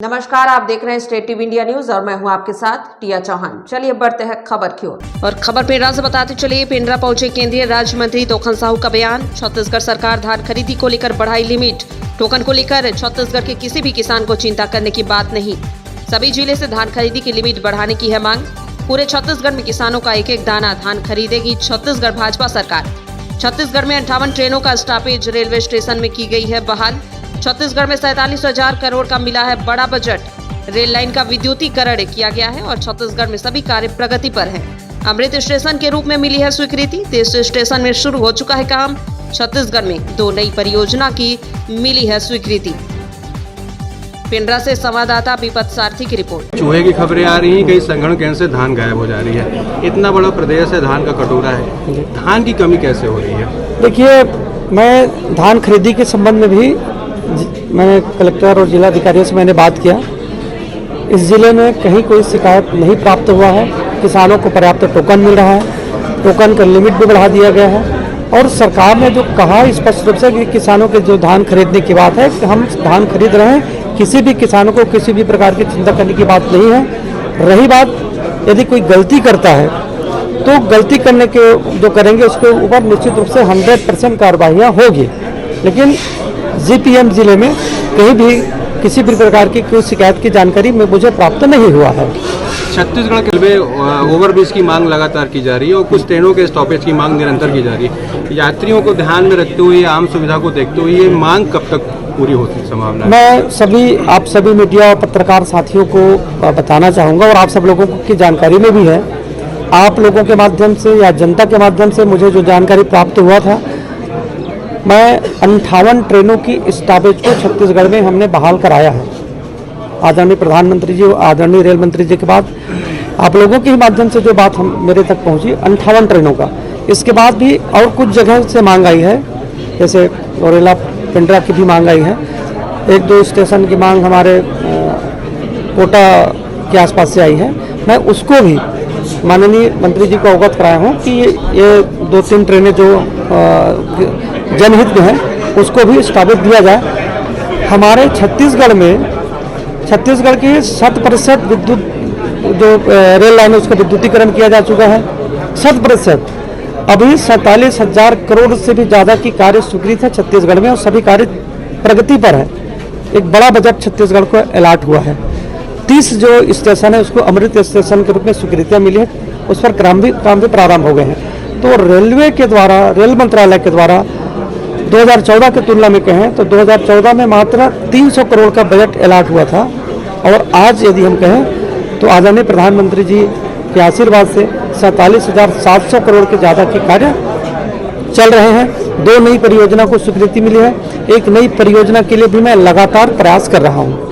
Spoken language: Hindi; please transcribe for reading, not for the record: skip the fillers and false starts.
नमस्कार, आप देख रहे हैं स्टेट टीवी इंडिया न्यूज और मैं हूं आपके साथ टिया चौहान। चलिए बढ़ते हैं खबर की ओर और खबर पेंड्रा से बताते चलिए। पेंड्रा पहुंचे केंद्रीय राज्य मंत्री तोखन साहू का बयान। छत्तीसगढ़ सरकार धान खरीदी को लेकर बढ़ाई लिमिट। टोकन को लेकर छत्तीसगढ़ के किसी भी किसान को चिंता करने की बात नहीं। सभी जिले से धान खरीदी की लिमिट बढ़ाने की है मांग। पूरे छत्तीसगढ़ में किसानों का एक एक दाना धान खरीदेगी छत्तीसगढ़ भाजपा सरकार। छत्तीसगढ़ में 58 ट्रेनों का स्टॉपेज रेलवे स्टेशन में की गई है बहाल। छत्तीसगढ़ में 47,000 करोड़ का मिला है बड़ा बजट। रेल लाइन का विद्युतीकरण किया गया है और छत्तीसगढ़ में सभी कार्य प्रगति पर हैं। अमृत स्टेशन के रूप में मिली है स्वीकृति। 23 स्टेशन में शुरू हो चुका है काम। छत्तीसगढ़ में 2 नई परियोजना की मिली है स्वीकृति। पेंड्रा से संवाददाता विपत सारथी की रिपोर्ट। चूहे की खबरें आ रही हैं, कई संगठन केंद्र से धान गायब हो जा रही है। इतना बड़ा प्रदेश है, धान का कटोरा है, धान की कमी कैसे हो रही है? देखिए, मैं धान खरीदी के संबंध में भी मैंने कलेक्टर और जिला अधिकारियों से मैंने बात किया। इस जिले में कहीं कोई शिकायत नहीं प्राप्त हुआ है। किसानों को पर्याप्त टोकन मिल रहा है। टोकन का लिमिट भी बढ़ा दिया गया है और सरकार ने जो कहा स्पष्ट रूप से कि किसानों के जो धान खरीदने की बात है कि हम धान खरीद रहे हैं, किसी भी किसानों को किसी भी प्रकार की चिंता करने की बात नहीं है। रही बात, यदि कोई गलती करता है तो गलती करने के जो करेंगे उसके ऊपर निश्चित रूप से 100% कार्रवाइयाँ होगी। लेकिन जीपीएम जिले में कहीं भी किसी भी प्रकार की कोई शिकायत की जानकारी में मुझे प्राप्त नहीं हुआ है। छत्तीसगढ़ के रेलवे ओवरब्रिज की मांग लगातार की जा रही है और कुछ ट्रेनों के स्टॉपेज की मांग निरंतर की जा रही है। यात्रियों को ध्यान में रखते हुए, आम सुविधा को देखते हुए ये मांग कब तक पूरी होती है संभावना? मैं आप सभी मीडिया और पत्रकार साथियों को बताना चाहूँगा और आप सब लोगों की जानकारी में भी है। आप लोगों के माध्यम से या जनता के माध्यम से मुझे जो जानकारी प्राप्त हुआ था, मैं 58 ट्रेनों की स्टॉपेज को छत्तीसगढ़ में हमने बहाल कराया है। आदरणीय प्रधानमंत्री जी, आदरणीय रेल मंत्री जी के बाद आप लोगों के ही माध्यम से जो बात हम मेरे तक पहुंची 58 ट्रेनों का। इसके बाद भी और कुछ जगह से मांग आई है, जैसे औरेला पेंड्रा की भी मांग आई है। 1-2 स्टेशन की मांग हमारे कोटा के आसपास से आई है। मैं उसको भी माननीय मंत्री जी को अवगत कराया हूँ कि ये 2-3 ट्रेनें जो जनहित में है उसको भी स्टॉपेज दिया जाए। हमारे छत्तीसगढ़ की 100% विद्युत जो रेल लाइन है उसका विद्युतीकरण किया जा चुका है। 100%। अभी 47,000 करोड़ से भी ज़्यादा की कार्य स्वीकृत है छत्तीसगढ़ में और सभी कार्य प्रगति पर है। एक बड़ा बजट छत्तीसगढ़ को अलॉट हुआ है। 30 जो स्टेशन है उसको अमृत स्टेशन के रूप में स्वीकृतियाँ मिली है, उस पर काम भी प्रारंभ हो गए हैं। तो रेलवे के द्वारा, रेल मंत्रालय के द्वारा 2014 की तुलना में कहें तो 2014 में मात्र 300 करोड़ का बजट अलॉट हुआ था और आज यदि हम कहें तो आदरणीय प्रधानमंत्री जी के आशीर्वाद से 47,700 करोड़ के ज़्यादा के कार्य चल रहे हैं। 2 नई परियोजना को स्वीकृति मिली है। एक नई परियोजना के लिए भी मैं लगातार प्रयास कर रहा हूँ।